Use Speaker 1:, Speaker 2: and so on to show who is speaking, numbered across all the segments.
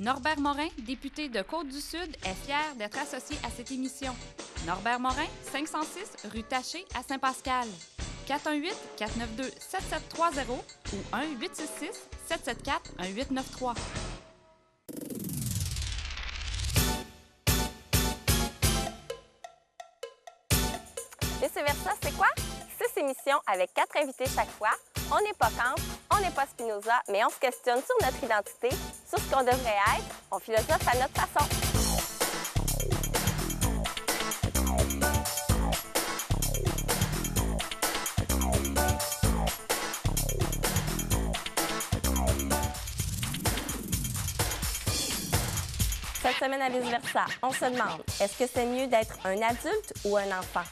Speaker 1: Norbert Morin, député de Côte-du-Sud, est fier d'être associé à cette émission. Norbert Morin, 506 rue Taché à Saint-Pascal. 418-492-7730 ou 1-866-774-1893.
Speaker 2: Vice-versa, c'est quoi? 6 émissions avec 4 invités chaque fois. On n'est pas Kant, on n'est pas Spinoza, mais on se questionne sur notre identité, sur ce qu'on devrait être. On philosophe à notre façon. Cette semaine à Vice-versa, on se demande, est-ce que c'est mieux d'être un adulte ou un enfant?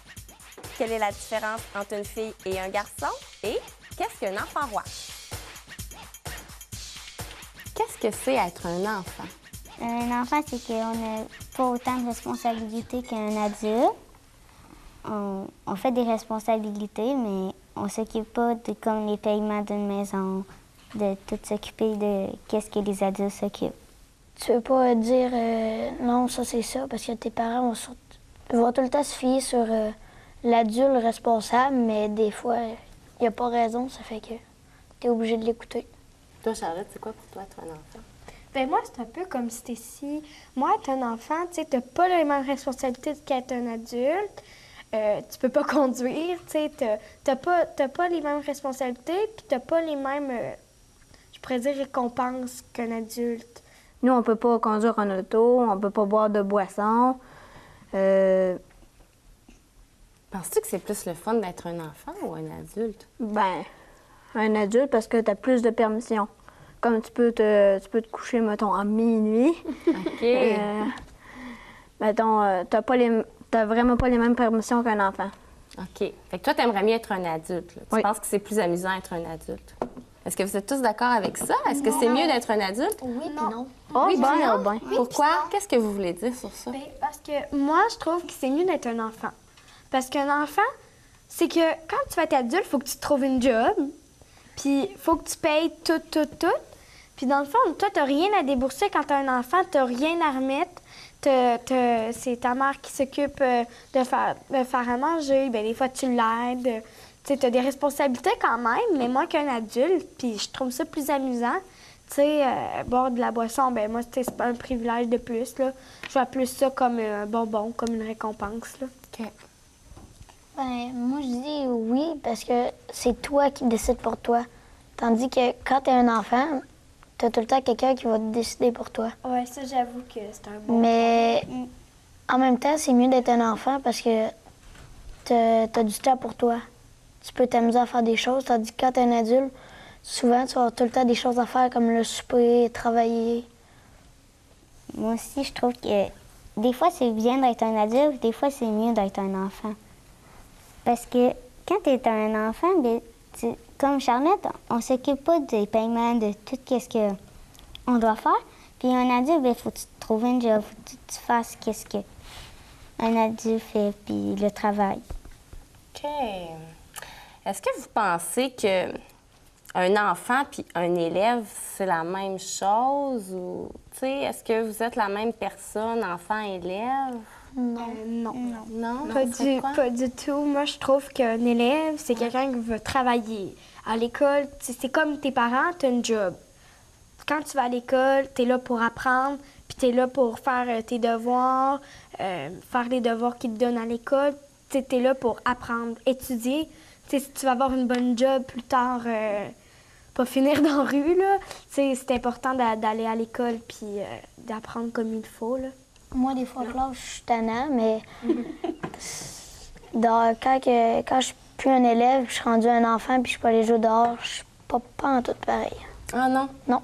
Speaker 2: Quelle est la différence entre une fille et un garçon? Et qu'est-ce qu'un enfant roi?
Speaker 3: Qu'est-ce que c'est être un enfant?
Speaker 4: Un enfant, c'est qu'on n'a pas autant de responsabilités qu'un adulte. On fait des responsabilités, mais on ne s'occupe pas de comme les paiements d'une maison, de tout s'occuper de qu'est-ce que les adultes s'occupent.
Speaker 5: Tu peux pas dire non, ça c'est ça, parce que tes parents vont tout le temps se fier sur l'adulte responsable, mais des fois, il a pas raison, ça fait que tu es obligé de l'écouter.
Speaker 3: Toi, Charlotte, c'est quoi pour toi être un enfant?
Speaker 6: Bien, moi, c'est un peu comme si Stécie. Moi, être un enfant, tu sais, t'as pas les mêmes responsabilités qu'être un adulte. Tu peux pas conduire, tu sais, t'as pas les mêmes responsabilités, puis t'as pas les mêmes, je pourrais dire, récompenses qu'un adulte.
Speaker 7: Nous, on peut pas conduire en auto, on peut pas boire de boisson.
Speaker 3: Penses-tu que c'est plus le fun d'être un enfant ou un adulte?
Speaker 7: Ben, un adulte parce que tu as plus de permissions. Comme tu peux te coucher, mettons, à minuit.
Speaker 3: OK.
Speaker 7: Mettons, t'as vraiment pas les mêmes permissions qu'un enfant.
Speaker 3: OK. Fait que toi, t'aimerais mieux être un adulte. Là. Tu
Speaker 7: Oui.
Speaker 3: penses que c'est plus amusant d'être un adulte? Est-ce que vous êtes tous d'accord avec ça? Est-ce que c'est mieux d'être un adulte?
Speaker 5: Oui, puis non.
Speaker 7: Oh,
Speaker 6: Oui,
Speaker 7: ben,
Speaker 6: puis non.
Speaker 7: oh, ben.
Speaker 3: Pourquoi? Qu'est-ce que vous voulez dire sur ça?
Speaker 6: Bien, parce que moi, je trouve que c'est mieux d'être un enfant. Parce qu'un enfant, c'est que quand tu vas être adulte, il faut que tu te trouves une job, puis il faut que tu payes tout. Puis dans le fond, toi, tu n'as rien à débourser quand tu as un enfant, tu n'as rien à remettre. C'est ta mère qui s'occupe de faire à manger. Bien, des fois, tu l'aides. Tu sais, as des responsabilités quand même, mais moins qu'un adulte. Puis je trouve ça plus amusant. Tu sais, boire de la boisson, ben moi, c'est pas un privilège de plus, là. Je vois plus ça comme un bonbon, comme une récompense, là.
Speaker 3: OK.
Speaker 5: Ben, moi, je dis oui, parce que c'est toi qui décides pour toi. Tandis que quand tu es un enfant, tu as tout le temps quelqu'un qui va décider pour toi.
Speaker 6: Ouais, ça, j'avoue que c'est un bon...
Speaker 5: Mais en même temps, c'est mieux d'être un enfant parce que tu as du temps pour toi. Tu peux t'amuser à faire des choses, tandis que quand tu es un adulte, souvent, tu vas avoir tout le temps des choses à faire comme le souper, travailler.
Speaker 4: Moi aussi, je trouve que des fois, c'est bien d'être un adulte, des fois, c'est mieux d'être un enfant. Parce que quand tu es un enfant, bien, comme Charlotte, on s'occupe pas des paiements, de tout ce qu'on doit faire. Puis un adulte, il faut que tu te trouves un job, faut que tu fasses qu'est-ce qu'un adulte fait, puis le travail.
Speaker 3: OK. Est-ce que vous pensez que un enfant puis un élève, c'est la même chose? Ou, tu sais, est-ce que vous êtes la même personne, enfant-élève?
Speaker 6: Non.
Speaker 3: Non?
Speaker 6: Pas du tout. Moi, je trouve qu'un élève, c'est quelqu'un qui veut travailler. À l'école, c'est comme tes parents, tu as une job. Quand tu vas à l'école, tu es là pour apprendre, puis tu es là pour faire tes devoirs, faire les devoirs qu'ils te donnent à l'école. Tu es là pour apprendre, étudier. T'sais, si tu vas avoir une bonne job plus tard, pas finir dans la rue, là, c'est important d'aller à l'école puis d'apprendre comme il faut, là.
Speaker 5: Moi, des fois, là, je suis tannant, mais quand je suis plus un élève, je suis rendu un enfant puis je peux aller jouer dehors, je suis pas en tout pareil.
Speaker 3: Ah non?
Speaker 5: Non.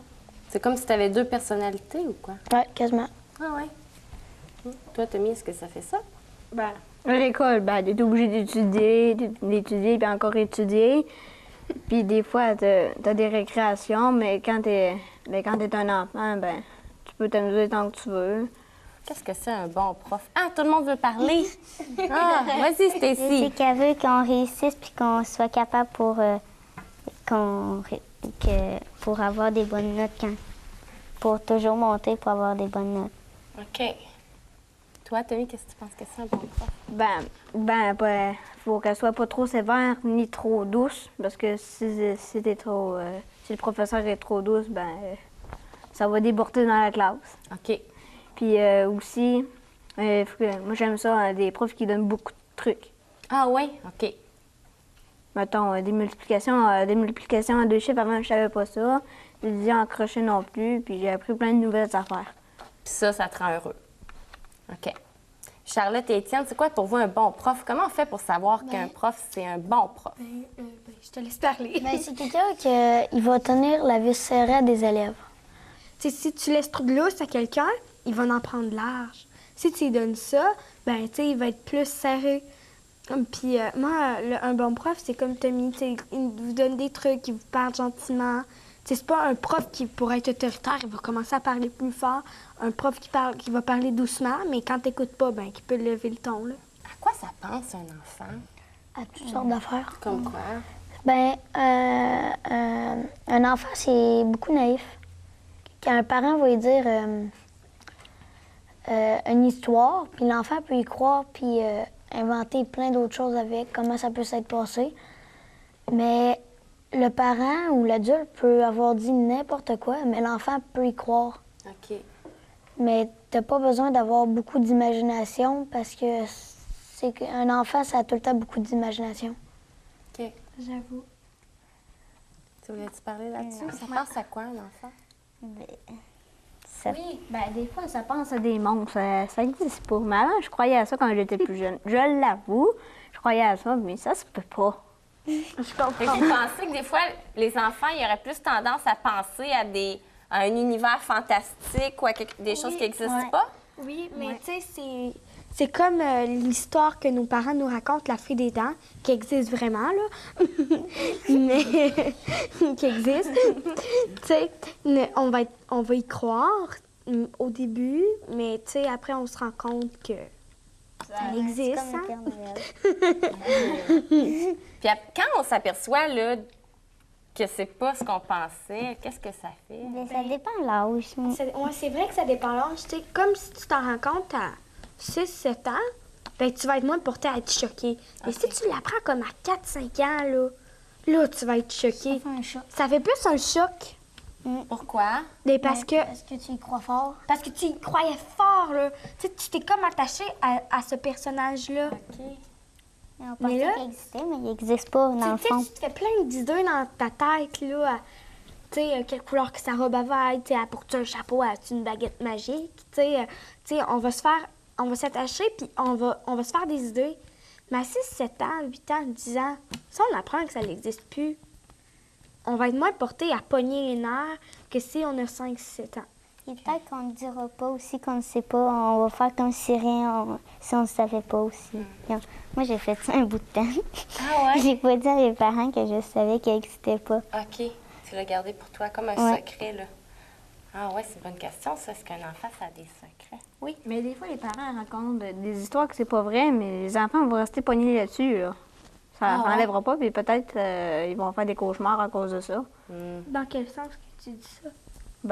Speaker 3: C'est comme si tu avais deux personnalités ou quoi?
Speaker 5: Ouais, quasiment.
Speaker 3: Ah ouais. Toi, Tommy, est-ce que ça fait ça?
Speaker 6: Ben,
Speaker 7: À l'école, ben, t'es obligé d'étudier puis encore étudier. Puis des fois, t'as des récréations, mais quand t'es un enfant, ben, tu peux t'amuser tant que tu veux.
Speaker 3: Qu'est-ce que c'est un bon prof? Ah, tout le monde veut parler! Ah, vas-y, Stécie!
Speaker 4: C'est qu'elle veut qu'on réussisse puis qu'on soit capable pour avoir des bonnes notes pour toujours monter pour avoir des bonnes notes.
Speaker 3: OK. Toi, Tommy, qu'est-ce que tu penses que c'est un bon prof?
Speaker 7: Faut qu'elle soit pas trop sévère ni trop douce, parce que si le professeur est trop douce, ça va déborder dans la classe.
Speaker 3: OK.
Speaker 7: Puis aussi, moi j'aime ça, des profs qui donnent beaucoup de trucs.
Speaker 3: Ah oui? OK.
Speaker 7: Mettons, des multiplications à 2 chiffres, avant je savais pas ça. Des divisions en crochet non plus, puis j'ai appris plein de nouvelles affaires.
Speaker 3: Puis ça te rend heureux. OK. Charlotte et Étienne, c'est quoi pour vous un bon prof? Comment on fait pour savoir qu'un prof, c'est un bon prof?
Speaker 6: Je te laisse parler.
Speaker 5: C'est quelqu'un qui va tenir la vis serrée des élèves.
Speaker 6: T'sais, si tu laisses trop de lousse à quelqu'un, il va en prendre large. Si tu lui donnes ça, il va être plus serré. Puis moi, un bon prof, c'est comme Tommy, il vous donne des trucs, il vous parle gentiment. C'est pas un prof qui pourrait être autoritaire, il va commencer à parler plus fort. Un prof qui va parler doucement, mais quand t'écoutes pas, qui peut lever le ton. Là.
Speaker 3: À quoi ça pense un enfant?
Speaker 5: À toutes sortes d'affaires.
Speaker 3: Comme quoi?
Speaker 5: Un enfant, c'est beaucoup naïf. Quand un parent va lui dire une histoire, puis l'enfant peut y croire, puis inventer plein d'autres choses avec, comment ça peut s'être passé. Mais le parent ou l'adulte peut avoir dit n'importe quoi, mais l'enfant peut y croire.
Speaker 3: OK.
Speaker 5: Mais t'as pas besoin d'avoir beaucoup d'imagination parce que c'est qu'un enfant, ça a tout le temps beaucoup d'imagination.
Speaker 3: OK.
Speaker 6: J'avoue.
Speaker 3: Tu voulais-tu parler là-dessus? Ça pense à quoi, un enfant?
Speaker 7: Oui, des fois, ça pense à des monstres. Ça n'existe pas. Mais avant, je croyais à ça quand j'étais plus jeune. Je l'avoue, je croyais à ça, mais ça se peut pas.
Speaker 3: Je comprends. Vous pensez que des fois, les enfants, ils auraient plus tendance à penser à un univers fantastique ou à des choses qui n'existent pas?
Speaker 6: Oui, mais tu sais, c'est comme l'histoire que nos parents nous racontent, la fée des dents, qui existe vraiment, là. Mais qui existe. Tu sais, on va y croire au début, mais tu sais, après, on se rend compte que ça existe.
Speaker 4: C'est comme
Speaker 6: Hein?
Speaker 4: le Père Noël.
Speaker 3: Puis quand on s'aperçoit là, que c'est pas ce qu'on pensait, qu'est-ce que ça fait?
Speaker 4: Mais ça dépend de l'âge.
Speaker 6: C'est vrai que ça dépend de l'âge. Tu sais, comme si tu t'en rends compte à 6-7 ans, tu vas être moins porté à être choqué. Mais si tu l'apprends comme à 4-5 ans, là, tu vas être choqué.
Speaker 4: Ça fait un choc.
Speaker 6: Ça fait plus un choc.
Speaker 3: Pourquoi?
Speaker 6: Mais parce que
Speaker 5: tu y crois fort?
Speaker 6: Parce que tu y croyais fort, là. Tu sais, tu t'es comme attaché à ce personnage-là.
Speaker 3: OK.
Speaker 4: On
Speaker 6: Mais
Speaker 4: pensait
Speaker 6: là-
Speaker 4: qu'il existait, mais il n'existe pas dans le
Speaker 6: Tu sais,
Speaker 4: fond.
Speaker 6: tu te fais plein d'idées dans ta tête, là. Tu sais, quelle couleur que sa robe avait, tu sais, porte un chapeau, as une baguette magique, tu sais, on va s'attacher, puis on va se faire des idées. Mais à 6, 7 ans, 8 ans, 10 ans, ça, on apprend que ça n'existe plus. On va être moins porté à pogner les nerfs que si on a 5, 7 ans.
Speaker 4: Et peut-être qu'on ne dira pas aussi qu'on ne sait pas. On va faire comme si rien, si on ne savait pas aussi. Moi, j'ai fait ça un bout de temps.
Speaker 3: Ah ouais?
Speaker 4: J'ai pas dit à mes parents que je savais qu'il n'existait pas.
Speaker 3: OK. Tu l'as gardé pour toi comme un
Speaker 4: Ouais.
Speaker 3: secret, là. Ah ouais, c'est une bonne question, ça. Est-ce qu'un enfant, ça a des secrets?
Speaker 7: Oui, mais des fois, les parents racontent des histoires que c'est pas vrai, mais les enfants vont rester pognés là-dessus, là. Ça n'enlèvera pas, puis peut-être ils vont faire des cauchemars à cause de ça.
Speaker 6: Dans quel sens que tu dis ça?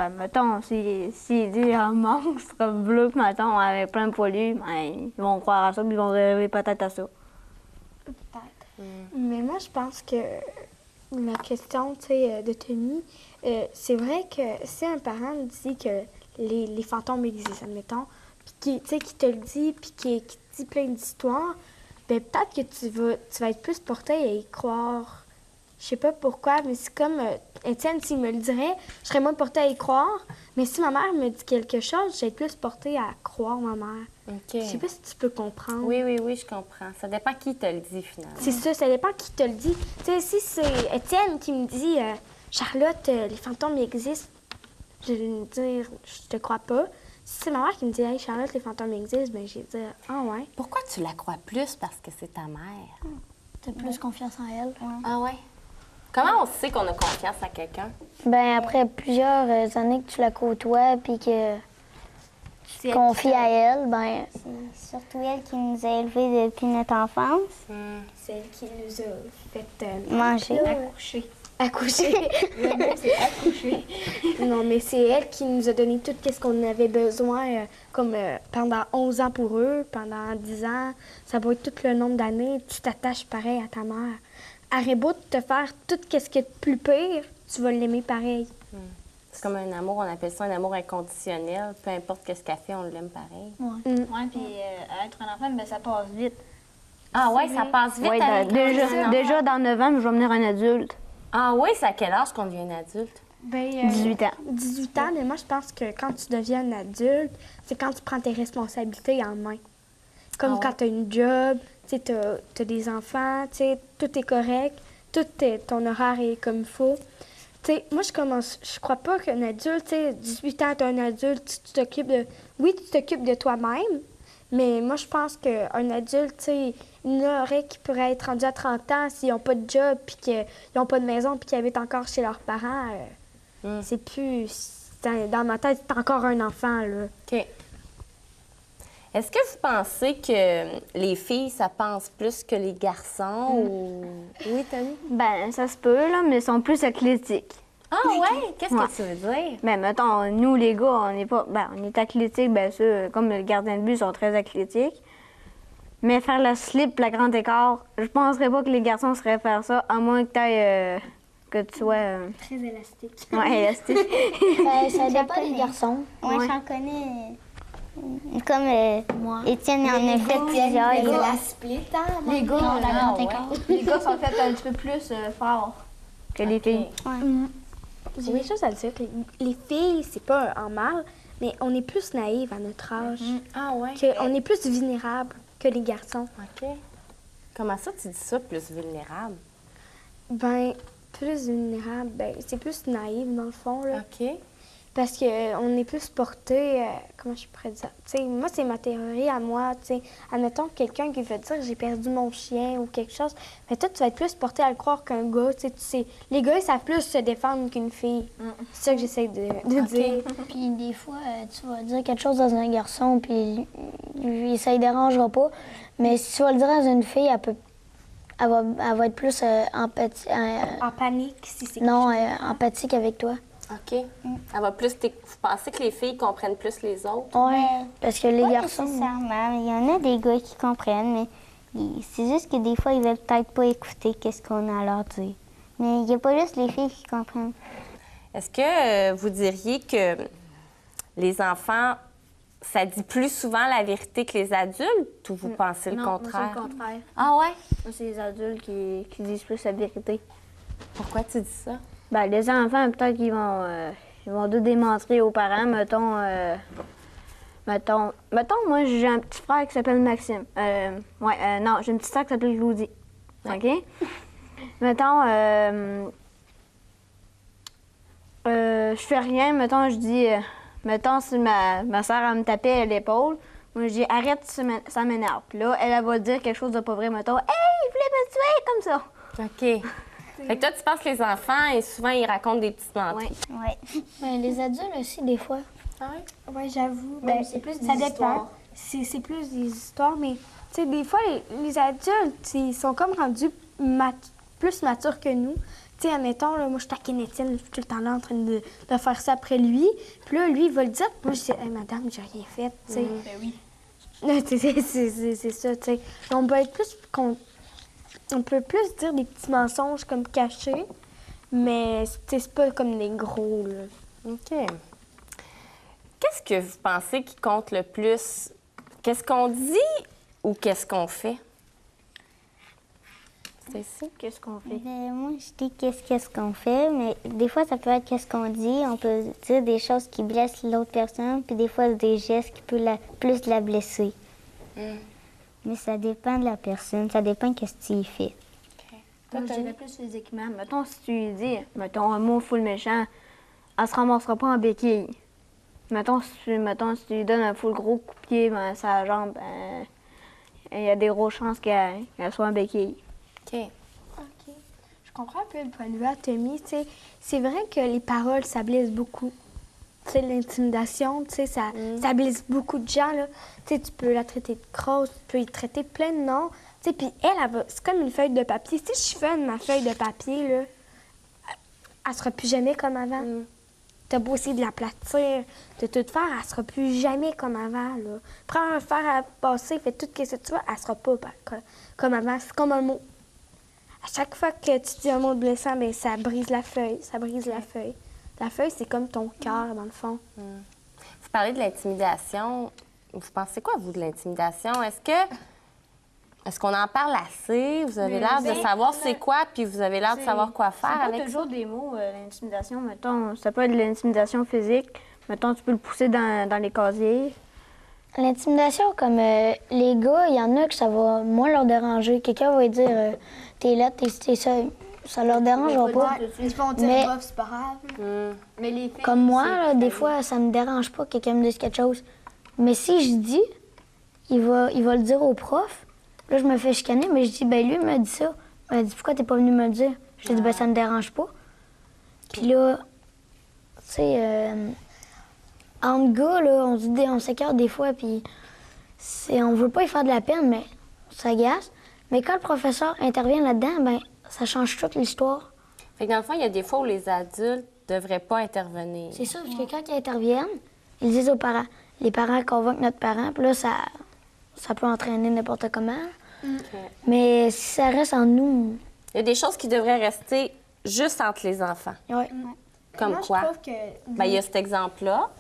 Speaker 7: Mettons, s'il dit un monstre bleu, mettons, avec plein de poilus, ils vont croire à ça, puis ils vont rêver peut-être à ça.
Speaker 6: Mais moi, je pense que la question, tu sais, de Tommy, c'est vrai que si un parent dit que les fantômes existent, admettons, puis qui te le dit, puis qui te dit plein d'histoires, peut-être que tu vas être plus porté à y croire. Je sais pas pourquoi, mais c'est comme Étienne, s'il me le dirait, je serais moins portée à y croire. Mais si ma mère me dit quelque chose, j'ai plus portée à croire ma mère.
Speaker 3: OK.
Speaker 6: Je sais pas si tu peux comprendre.
Speaker 3: Oui, je comprends. Ça dépend qui te le dit, finalement.
Speaker 6: C'est ça dépend qui te le dit. Tu sais, si c'est Étienne qui me dit Charlotte, les fantômes ils existent, je vais me dire je te crois pas. Si c'est ma mère qui me dit hey, Charlotte, les fantômes existent, je vais dire ah ouais.
Speaker 3: Pourquoi tu la crois plus? Parce que c'est ta mère.
Speaker 5: T'as plus confiance en elle.
Speaker 3: Ah ouais? Comment on sait qu'on a confiance à quelqu'un?
Speaker 5: Après plusieurs années que tu la côtoies puis que tu te confies à elle,
Speaker 4: C'est surtout elle qui nous a élevés depuis notre enfance.
Speaker 6: C'est elle qui nous a fait
Speaker 4: Manger.
Speaker 6: accoucher. Accoucher. Le mot, c'est accoucher. Non, mais c'est elle qui nous a donné tout ce qu'on avait besoin, comme pendant 11 ans pour eux, pendant 10 ans. Ça va être tout le nombre d'années. Tu t'attaches pareil à ta mère. Arrête beau de te faire tout ce qui est de plus pire, tu vas l'aimer pareil.
Speaker 2: C'est comme un amour, on appelle ça un amour inconditionnel. Peu importe ce qu'elle fait, on l'aime pareil.
Speaker 7: Ouais, puis être un enfant, ben, ça passe vite.
Speaker 2: Ah ouais, ça passe vite
Speaker 7: Ouais,
Speaker 2: avec
Speaker 7: déjà dans 9 ans, je vais devenir un adulte.
Speaker 2: Ah oui, c'est à quel âge qu'on devient un adulte?
Speaker 6: Ben,
Speaker 7: 18 ans.
Speaker 6: 18 ans, mais moi, je pense que quand tu deviens un adulte, c'est quand tu prends tes responsabilités en main. Comme quand tu as une job, tu as des enfants, tout est correct, ton horaire est comme il faut. T'sais, moi, je crois pas qu'un adulte, 18 ans, tu es un adulte, tu t'occupes de... Oui, tu t'occupes de toi-même, mais moi, je pense qu'un adulte, il y en aurait qui pourraient être rendus à 30 ans s'ils n'ont pas de job, puis qu'ils n'ont pas de maison, puis qu'ils habitent encore chez leurs parents. C'est plus... Dans ma tête, c'est encore un enfant, là.
Speaker 2: OK. Est-ce que vous pensez que les filles, ça pense plus que les garçons ou... Oui, Tommy?
Speaker 7: Ben, ça se peut, là, mais ils sont plus athlétiques.
Speaker 2: Ah ouais? Qu'est-ce que tu veux dire?
Speaker 7: Ben, mettons, nous, les gars, on n'est pas... Ben, on est athlétiques, bien sûr, comme le gardien de but, ils sont très athlétiques. Mais faire la slip, la grande écart, je penserais pas que les garçons seraient faire ça, à moins que tu ailles... que tu sois...
Speaker 6: Très élastique.
Speaker 7: Ouais, élastique.
Speaker 5: Ça dépend des garçons.
Speaker 4: Moi, j'en connais. Comme Étienne en a fait plusieurs.
Speaker 6: Les gars, split,
Speaker 7: Les gars,
Speaker 5: la grande écart.
Speaker 7: les gars sont faits un petit peu plus forts que les filles.
Speaker 6: J'ai des choses à dire. Que les filles, c'est pas en mal, mais on est plus naïves à notre âge.
Speaker 2: Ah ouais?
Speaker 6: On est plus vulnérables que les garçons.
Speaker 2: OK. Comment ça, tu dis ça, plus vulnérable?
Speaker 6: Ben, plus vulnérable, ben, c'est plus naïf, dans le fond, là.
Speaker 2: OK.
Speaker 6: Parce qu'on est plus porté, comment je pourrais dire? T'sais, moi, c'est ma théorie à moi. T'sais. Admettons quelqu'un qui veut dire j'ai perdu mon chien ou quelque chose. Mais toi, tu vas être plus porté à le croire qu'un gars. Tu sais, les gars, ils savent plus se défendre qu'une fille. C'est ça que j'essaie de dire.
Speaker 5: Puis des fois, tu vas dire quelque chose dans un garçon, puis lui, ça ne dérangera pas. Mais si tu vas le dire à une fille, elle va être plus empathique.
Speaker 6: En panique, si c'est
Speaker 5: Non, empathique avec toi.
Speaker 2: OK. Elle va plus... Vous pensez que les filles comprennent plus les autres?
Speaker 5: Oui, parce que les
Speaker 4: Pas
Speaker 5: garçons...
Speaker 4: nécessairement. Il y en a des gars qui comprennent, mais c'est juste que des fois, ils veulent peut-être pas écouter qu'est-ce qu'on a à leur dire. Mais il n'y a pas juste les filles qui comprennent.
Speaker 2: Est-ce que vous diriez que les enfants, ça dit plus souvent la vérité que les adultes ou vous pensez le
Speaker 7: Non,
Speaker 2: contraire?
Speaker 7: c'est le contraire.
Speaker 2: Ah ouais?
Speaker 7: Moi, c'est les adultes qui disent plus la vérité.
Speaker 2: Pourquoi tu dis ça?
Speaker 7: Ben, les enfants, peut-être qu'ils vont tout démontrer aux parents. Mettons, moi, j'ai un petit frère qui s'appelle Maxime. Non, j'ai une petite sœur qui s'appelle Claudie. OK? Mettons, je fais rien. Mettons, je dis... mettons, si ma sœur, elle me tapait à l'épaule, moi, je dis, arrête, ça m'énerve. Puis là, elle va dire quelque chose de pas vrai. Mettons, hey, il voulait me tuer, comme ça.
Speaker 2: OK. Fait que toi, tu penses que les enfants, et souvent, ils racontent des petites menteries.
Speaker 4: Oui.
Speaker 5: Ben, les adultes aussi, des fois.
Speaker 6: Ah oui? Oui, j'avoue.
Speaker 5: Ben, c'est plus des
Speaker 6: ça dépend.
Speaker 5: histoires.
Speaker 6: C'est plus des histoires, mais tu sais, des fois, les adultes, ils sont comme rendus plus matures que nous. Tu sais, admettons, là, moi, je taquine Étienne, je suis tout le temps là en train de faire ça après lui. Puis là, lui, il va le dire. Puis moi, je dis, hey, madame, j'ai rien fait, tu sais.
Speaker 5: Ben oui.
Speaker 6: C'est ça, tu sais. On peut être plus... On peut plus dire des petits mensonges comme cachés, mais c'est pas comme des gros, là.
Speaker 2: OK. Qu'est-ce que vous pensez qui compte le plus? Qu'est-ce qu'on dit ou qu'est-ce qu'on fait? C'est ici?
Speaker 7: Qu'est-ce qu'on fait?
Speaker 4: Ben, moi, je dis qu'est-ce qu'on fait, mais des fois, ça peut être qu'est-ce qu'on dit. On peut dire des choses qui blessent l'autre personne, puis des fois, des gestes qui peuvent plus la blesser. Mais ça dépend de la personne, ça dépend de ce que tu y fais.
Speaker 7: Moi, je dirais plus physiquement. Mettons, si tu lui dis, mettons, un mot full méchant, elle se ramassera pas en béquille. Mettons, si tu lui donnes un full gros coup de pied dans sa jambe, il y a des grosses chances qu'elle soit en béquille.
Speaker 2: OK.
Speaker 6: OK. Je comprends un peu le point de vue à Tommy. Tu sais, c'est vrai que les paroles, ça blesse beaucoup. Tu sais, l'intimidation, tu sais, ça blesse beaucoup de gens, là. Tu sais, tu peux la traiter de crosse, tu peux y traiter plein de noms. Tu sais, puis elle va... C'est comme une feuille de papier. Si je fais ma feuille de papier, là, elle sera plus jamais comme avant. T'as beau essayer de l'aplatir, de tout faire, elle sera plus jamais comme avant, là. Prends un fer à passer, fais tout ce que tu veux, elle sera pas comme avant. C'est comme un mot. À chaque fois que tu dis un mot blessant, bien, ça brise la feuille, ça brise la feuille. La feuille, c'est comme ton cœur, dans le fond.
Speaker 2: Vous parlez de l'intimidation. Vous pensez quoi, vous, de l'intimidation? Est-ce qu'on en parle assez? Vous avez l'air de savoir c'est quoi, puis vous avez l'air de savoir quoi faire
Speaker 7: C'est
Speaker 2: avec
Speaker 7: pas toujours des mots, l'intimidation. Mettons, ça peut être de l'intimidation physique. Mettons, tu peux le pousser dans les casiers.
Speaker 5: L'intimidation, comme les gars, il y en a que ça va moins leur déranger. Quelqu'un va lui dire t'es là, t'es ça. Ça leur dérangera pas.
Speaker 6: Ils vont dire
Speaker 5: Mais-
Speaker 6: bof, c'est pas grave.
Speaker 7: Mais les filles,
Speaker 5: Comme moi, là, des fois, ça me dérange pas que quelqu'un me dise quelque chose. Mais si je dis, il va le dire au prof. Là, je me fais chicaner, mais je dis, ben lui, il m'a dit ça. Il m'a dit, pourquoi t'es pas venu me le dire? Je lui ai dit, ben ça me dérange pas. Puis là, tu sais, entre gars, là, on s'écarte des fois, puis on veut pas y faire de la peine, mais on s'agace. Mais quand le professeur intervient là-dedans, ben ça change toute l'histoire.
Speaker 2: Fait que dans le fond, il y a des fois où les adultes devraient pas intervenir.
Speaker 5: C'est ça, parce que quand ils interviennent, ils disent aux parents. Les parents convoquent notre parent, puis là, ça peut entraîner n'importe comment. Mais si ça reste en nous,
Speaker 2: Il y a des choses qui devraient rester juste entre les enfants.
Speaker 5: ouais.
Speaker 2: Comme
Speaker 6: Moi,
Speaker 2: quoi?
Speaker 6: je trouve que...
Speaker 2: Ben, il y a cet exemple-là.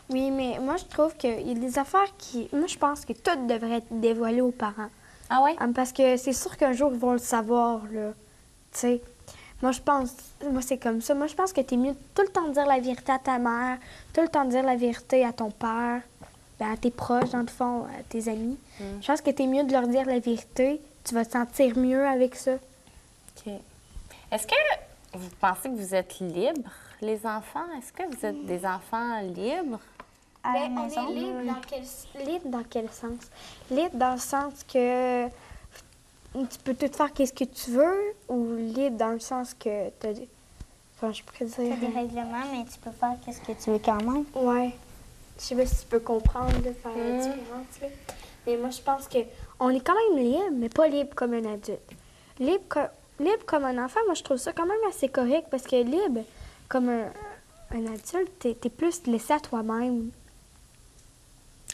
Speaker 6: Oui, mais moi, je trouve qu'il y a des affaires qui... Moi, je pense que tout devrait être dévoilé aux parents.
Speaker 2: Ah ouais?
Speaker 6: Parce que c'est sûr qu'un jour, ils vont le savoir, là. Tu sais. Moi, c'est comme ça. Moi, je pense que t'es mieux de tout le temps dire la vérité à ta mère, tout le temps dire la vérité à ton père, ben, à tes proches, dans le fond, à tes amis. Je pense que t'es mieux de leur dire la vérité. Tu vas te sentir mieux avec ça.
Speaker 2: OK. Est-ce que vous pensez que vous êtes libres, les enfants? Est-ce que vous êtes des enfants libres?
Speaker 4: À la
Speaker 6: Ben, on
Speaker 4: maison.
Speaker 6: est libre dans quel sens? Libre dans le sens que tu peux tout faire qu'est-ce que tu veux, ou libre dans le sens que t'as des... Enfin, je pourrais dire...
Speaker 4: T'as des règlements, mais tu peux faire ce que tu veux quand même.
Speaker 6: Ouais. Je sais pas si tu peux comprendre, de faire la différence, là. Mais moi, je pense que on est quand même libre, mais pas libre comme un adulte. Libre comme un enfant, moi, je trouve ça quand même assez correct, parce que libre comme un adulte, t'es plus laissé à toi-même.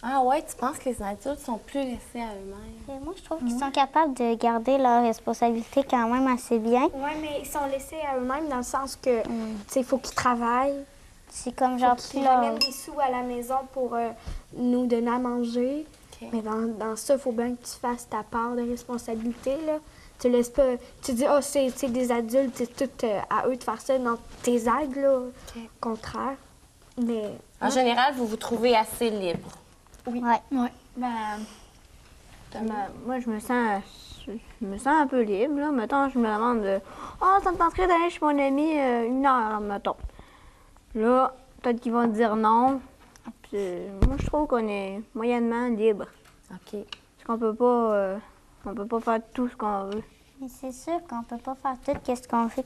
Speaker 2: Ah ouais, tu penses que les adultes sont plus laissés à eux-mêmes?
Speaker 4: Et moi, je trouve qu'ils sont capables de garder leurs responsabilités quand même assez bien.
Speaker 6: Oui, mais ils sont laissés à eux-mêmes dans le sens que, tu sais, il faut qu'ils travaillent.
Speaker 4: C'est comme
Speaker 6: Faut
Speaker 4: genre
Speaker 6: qu'ils
Speaker 4: leur-
Speaker 6: ramènent des sous à la maison pour nous donner à manger.
Speaker 2: OK.
Speaker 6: Mais dans ça, il faut bien que tu fasses ta part de responsabilité, là. Tu laisses pas... Tu dis, oh, c'est des adultes, c'est tout à eux de faire ça. Non, tes aides, là. Au contraire. Mais...
Speaker 2: En général, vous vous trouvez assez libre.
Speaker 4: Ouais.
Speaker 7: Ben, moi, je me sens un peu libre, là. Mettons, je me demande oh, ça me tenterait d'aller chez mon ami 1 heure, mettons. Là, peut-être qu'ils vont dire non. Puis, moi, je trouve qu'on est moyennement libre.
Speaker 2: OK.
Speaker 7: Parce qu'on peut pas faire tout ce qu'on veut.
Speaker 4: Mais c'est sûr qu'on peut pas faire tout ce qu'on fait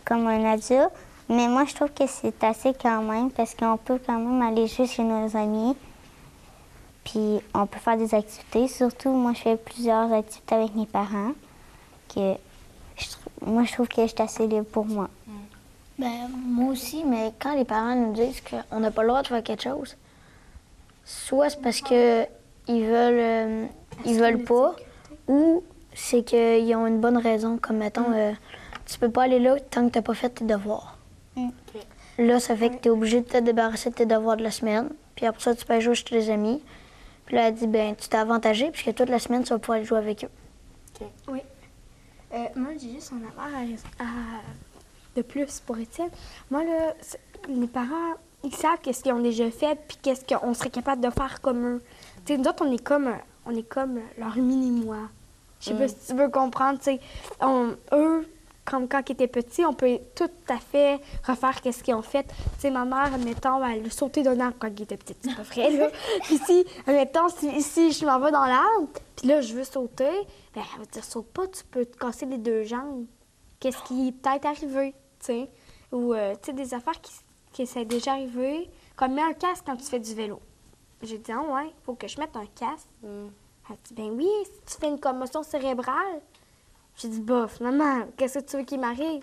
Speaker 4: comme un adulte. Mais moi, je trouve que c'est assez quand même parce qu'on peut quand même aller juste chez nos amis. Puis on peut faire des activités. Surtout, moi, je fais plusieurs activités avec mes parents. Moi, je trouve que je suis assez libre pour moi.
Speaker 5: Ben, moi aussi, mais quand les parents nous disent qu'on n'a pas le droit de faire quelque chose, soit c'est parce que ils veulent pas, ou c'est qu'ils ont une bonne raison, comme mettons, tu peux pas aller là tant que t'as pas fait tes devoirs. Là, ça fait que t'es obligé de te débarrasser de tes devoirs de la semaine, puis après ça, tu peux aller jouer chez tes amis. Puis là, elle dit, ben, tu t'es avantagé, puisque toute la semaine, tu vas pouvoir aller jouer avec eux.
Speaker 6: Oui. Moi, j'ai juste une affaire de plus pour Étienne. Moi, là, les parents, ils savent qu'est-ce qu'ils ont déjà fait puis qu'est-ce qu'on serait capable de faire comme eux. Tu sais, nous autres, on est comme leur mini-moi. Je sais pas si tu veux comprendre, tu sais. Eux, comme quand ils étaient petits, on peut tout à fait refaire qu'est-ce qu'ils ont fait. Tu sais, ma mère, admettons, elle a sauté d'un arbre quand ils étaient petits. C'est pas vrai, là. Puis si, admettons, si je m'en vais dans l'arbre, puis là, je veux sauter, ben elle va dire, saute pas, tu peux te casser les 2 jambes. Qu'est-ce qui est peut-être arrivé, tu sais. Ou, tu sais, des affaires qui sont déjà arrivées. Comme mets un casque quand tu fais du vélo. J'ai dit, ah ouais, faut que je mette un casque. Elle dit, ben oui, si tu fais une commotion cérébrale. J'ai dit, bof, maman, qu'est-ce que tu veux qu'il m'arrive?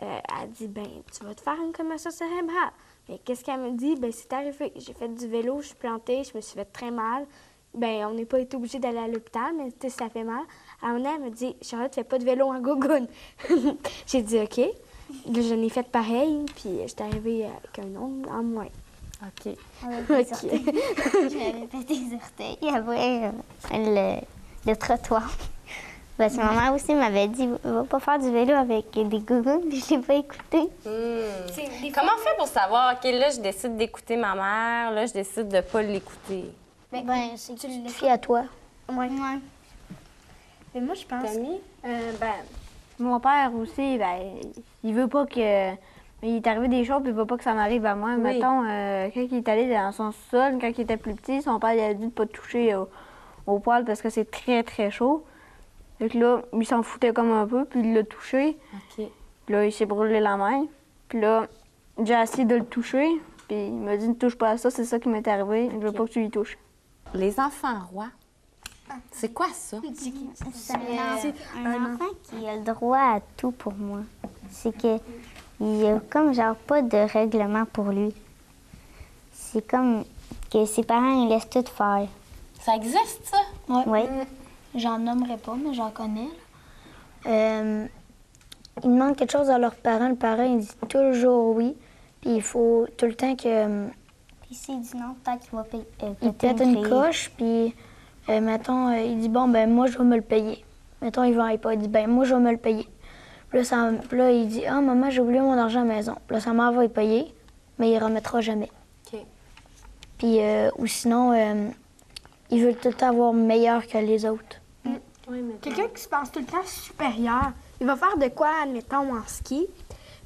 Speaker 6: elle dit, ben, tu vas te faire une commotion cérébrale. Mais qu'est-ce qu'elle me dit? Ben, c'est arrivé. J'ai fait du vélo, je suis plantée, je me suis fait très mal. Ben, on n'est pas été obligé d'aller à l'hôpital, mais tu sais, ça fait mal. À un moment, elle me dit, Charlotte, fais pas de vélo en gogoune. J'ai dit, OK. Là, je l'ai fait pareil, puis j'étais arrivée avec un ongle en moins.
Speaker 3: OK.
Speaker 4: Avec des orteils. J'avais fait des orteils après le trottoir. Parce que maman aussi m'avait dit, va pas faire du vélo avec des gougounes. Je l'ai pas écouté.
Speaker 3: Comment on fait pour savoir, OK, là, je décide d'écouter ma mère, là, je décide de pas l'écouter?
Speaker 4: Ben, c'est
Speaker 5: Tu le fies à toi.
Speaker 6: Ouais. Mais moi, je pense...
Speaker 3: Camille?
Speaker 7: Mon père aussi, ben, il veut pas que... Il est arrivé des choses, puis il veut pas que ça m'arrive à moi.
Speaker 3: Oui.
Speaker 7: Mettons, quand il est allé dans son sol, quand il était plus petit, son père il a dit de pas toucher au poil parce que c'est très, très chaud. Fait que là, il s'en foutait comme un peu, puis il l'a touché.
Speaker 3: OK.
Speaker 7: Puis là, il s'est brûlé la main. Puis là, j'ai essayé de le toucher, puis il m'a dit ne touche pas à ça, c'est ça qui m'est arrivé. Je veux pas que tu y touches.
Speaker 3: Les enfants rois, c'est quoi ça?
Speaker 4: C'est un enfant qui a le droit à tout pour moi. C'est que il n'y a comme genre pas de règlement pour lui. C'est comme que ses parents ils laissent tout faire.
Speaker 3: Ça existe, ça?
Speaker 4: Oui.
Speaker 5: J'en nommerai pas, mais j'en connais. Ils demandent quelque chose à leurs parents. Le parent, il dit toujours oui. Puis il faut tout le temps que...
Speaker 4: Puis s'il dit non, peut-être qu'il va payer.
Speaker 5: il pète une coche, puis mettons, il dit bon, ben moi, je vais me le payer. Mettons, il va pas, il dit ben moi, je vais me le payer. Puis là, il dit ah, maman, j'ai oublié mon argent à la maison. Puis là, sa mère va y payer, mais il remettra jamais.
Speaker 3: OK.
Speaker 5: Puis, ou sinon, il veut tout le temps avoir meilleur que les autres.
Speaker 6: Quelqu'un qui se pense tout le temps supérieur, il va faire de quoi, admettons, en ski,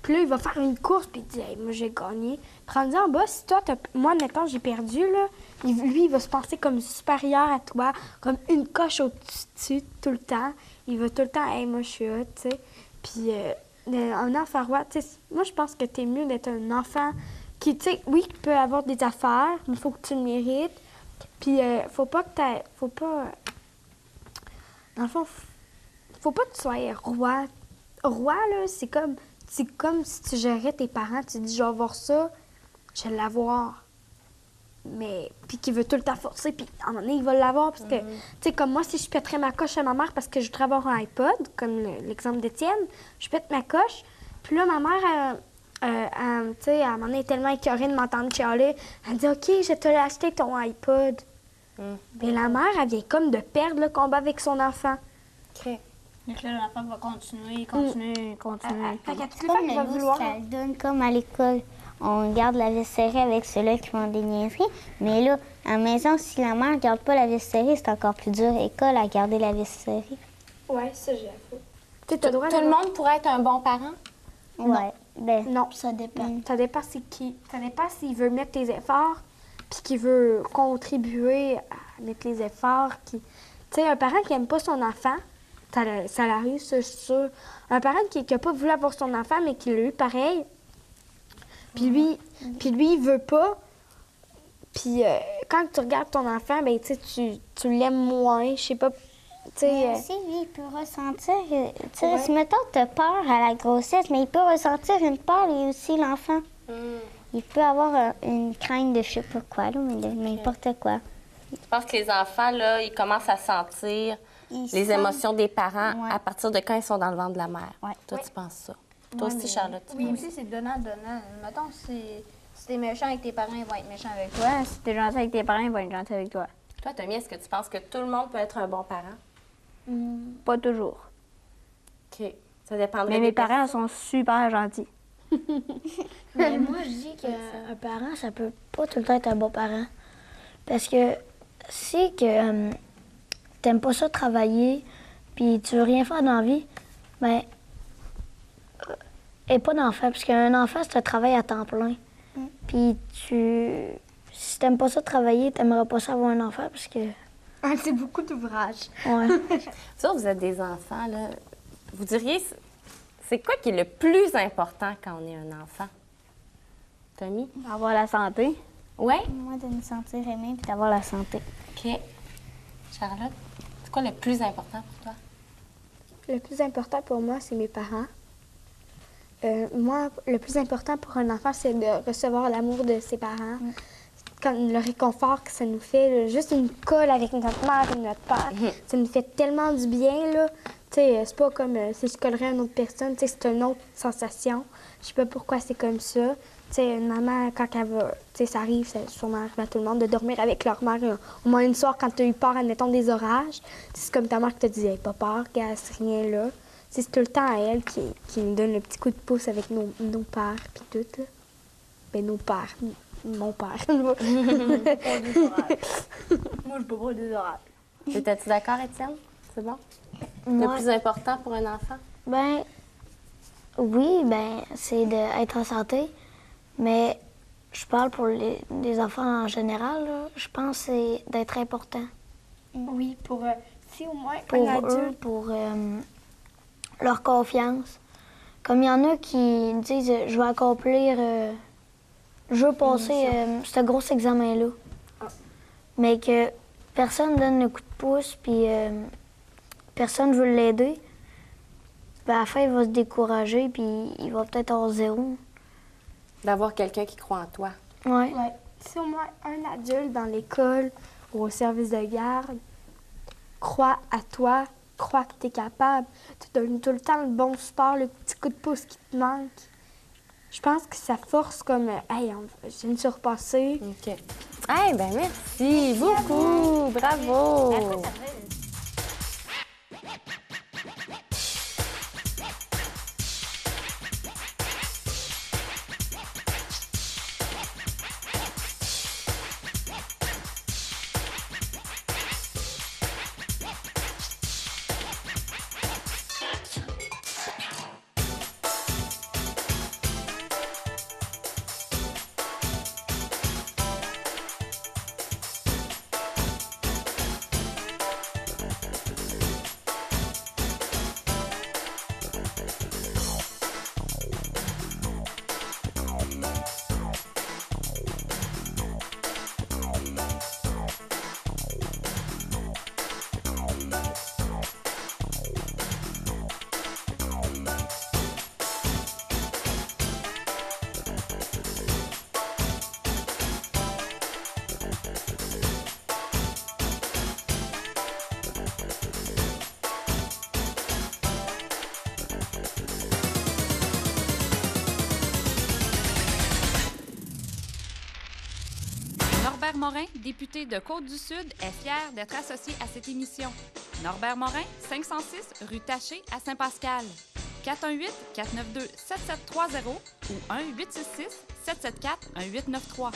Speaker 6: puis là, il va faire une course, puis il dit, hey, moi, j'ai gagné. Puis rendu en bas, si toi, moi, admettons, j'ai perdu, là, lui, il va se penser comme supérieur à toi, comme une coche au-dessus tout le temps. Il va tout le temps, hey, moi, je suis hot, tu sais. Puis, un enfant roi, tu sais, moi, je pense que t'es mieux d'être un enfant qui, tu sais, oui, qui peut avoir des affaires, mais il faut que tu le mérites. Puis, faut pas que t'aies. Faut pas. Dans le fond, faut pas que tu sois roi. Roi, là, c'est comme si tu gérais tes parents. Tu dis, je vais avoir ça, je vais l'avoir. Mais. Puis qu'il veut tout le temps forcer, puis à un moment donné, il va l'avoir. Parce que, tu sais, comme moi, si je pèterais ma coche à ma mère parce que je voudrais avoir un iPod, comme l'exemple d'Étienne, je pète ma coche. Puis là, ma mère, tu sais, à un moment donné, elle est tellement écœurée de m'entendre chialer. Elle dit, OK, je vais te l'acheter ton iPod. Mais la mère, elle vient comme de perdre le combat avec son enfant.
Speaker 3: OK.
Speaker 7: Donc là, l'enfant va continuer.
Speaker 6: Fait qu'à toutes les fois
Speaker 4: Comme
Speaker 6: qu'il va
Speaker 4: le loup
Speaker 6: vouloir.
Speaker 4: qu'elle donne comme à l'école. On garde la vis serrée avec ceux-là qui font des niaiseries. Mais là, à la maison, si la mère ne garde pas la vis serrée, c'est encore plus dur à l'école à garder la vis serrée.
Speaker 6: Ouais, ça, j'avoue. Tu sais, t'as le droit
Speaker 3: Tout le monde pourrait être un bon parent?
Speaker 4: Ouais. Ben,
Speaker 6: Non,
Speaker 5: Ça dépend.
Speaker 6: ça dépend c'est qui. Ça dépend s'il veut mettre tes efforts, puis qu'il veut contribuer à mettre les efforts. Tu sais, un parent qui n'aime pas son enfant, ça l'arrive, ça, je suis sûre. Un parent qui n'a pas voulu avoir son enfant, mais qui l'a eu pareil, puis lui, il veut pas. Puis quand tu regardes ton enfant, ben tu sais, tu l'aimes moins, je sais pas. Tu sais,
Speaker 4: mais aussi, lui, il peut ressentir. Tu sais, si mettons, tu as peur à la grossesse, mais il peut ressentir une peur, lui aussi, l'enfant. Il peut avoir une crainte de je sais pas quoi, là, mais de n'importe quoi.
Speaker 3: Je pense que les enfants, là, ils commencent à sentir
Speaker 4: Ils
Speaker 3: les
Speaker 4: sentent-
Speaker 3: émotions des parents
Speaker 4: Ouais.
Speaker 3: à partir de quand ils sont dans le ventre de la mère.
Speaker 4: Ouais.
Speaker 3: Toi, tu penses ça? Toi aussi, Charlotte? tu
Speaker 7: Oui,
Speaker 3: penses
Speaker 7: aussi, c'est donnant-donnant. Mettons, si t'es méchant avec tes parents, ils vont être méchants avec toi. Si t'es gentil avec tes parents, ils vont être gentils avec toi.
Speaker 3: ça? Toi, Tommy, est-ce que tu penses que tout le monde peut être un bon parent?
Speaker 7: Pas toujours.
Speaker 3: OK. Ça dépendrait
Speaker 7: Mais
Speaker 3: des
Speaker 7: mes parents sont super gentils.
Speaker 5: Mais moi, je dis qu'un parent, ça peut pas tout le temps être un bon parent. Parce que si que t'aimes pas ça travailler, puis tu veux rien faire dans la vie, ben, et pas d'enfant. Parce qu'un enfant, c'est un travail à temps plein. Puis si t'aimes pas ça travailler, t'aimerais pas ça avoir un enfant, parce que...
Speaker 6: c'est beaucoup d'ouvrages.
Speaker 5: Ouais.
Speaker 3: Ça, vous êtes des enfants, là. Vous diriez, c'est quoi qui est le plus important quand on est un enfant? Tommy?
Speaker 7: Avoir la santé.
Speaker 3: Ouais?
Speaker 4: Moi, de me sentir aimée et d'avoir la santé.
Speaker 3: OK. Charlotte, c'est quoi le plus important pour toi?
Speaker 6: Le plus important pour moi, c'est mes parents. Moi, le plus important pour un enfant, c'est de recevoir l'amour de ses parents. Quand le réconfort que ça nous fait, là, juste une colle avec notre mère et notre père, ça nous fait tellement du bien, là. Tu sais, c'est pas comme si je collerais à une autre personne, tu sais, c'est une autre sensation. Je sais pas pourquoi c'est comme ça. Tu sais, une maman, quand elle va, tu sais, ça arrive, ça sûrement arrive à tout le monde, de dormir avec leur mère au moins une soir quand tu as eu peur, admettons, des orages. C'est comme ta mère qui te dit, hey, pas peur, gars, c'est rien là. C'est tout le temps à elle qui nous donne le petit coup de pouce avec nos pères, puis tout, là. Ben, nos pères. Mon père.
Speaker 7: Moi, je peux pas des orages.
Speaker 3: Étais-tu d'accord, Étienne? C'est bon?
Speaker 5: Moi-
Speaker 3: Le plus important pour un enfant?
Speaker 5: Ben, oui, ben, c'est d'être en santé, mais je parle pour les enfants en général, là, je pense que c'est d'être important
Speaker 6: Oui, pour si au moins
Speaker 5: pour
Speaker 6: un
Speaker 5: eux,
Speaker 6: adulte.
Speaker 5: pour leur confiance. Comme il y en a qui disent je vais accomplir, je veux passer ce gros examen-là, mais que personne donne le coup de pouce, puis personne veut l'aider. Ben, à la fin, il va se décourager, puis il va peut-être avoir 0.
Speaker 3: D'avoir quelqu'un qui croit en toi.
Speaker 5: Ouais.
Speaker 6: Ouais. Si au moins un adulte dans l'école ou au service de garde croit à toi, croit que tu es capable, te donne tout le temps le bon support, le petit coup de pouce qui te manque, je pense que ça force comme hey, je viens de surpasser.
Speaker 3: OK. Eh ben merci beaucoup. Bravo.
Speaker 1: Norbert Morin, député de Côte-du-Sud, est fier d'être associé à cette émission. Norbert Morin, 506 rue Taché à Saint-Pascal. 418-492-7730 ou 1-866-774-1893.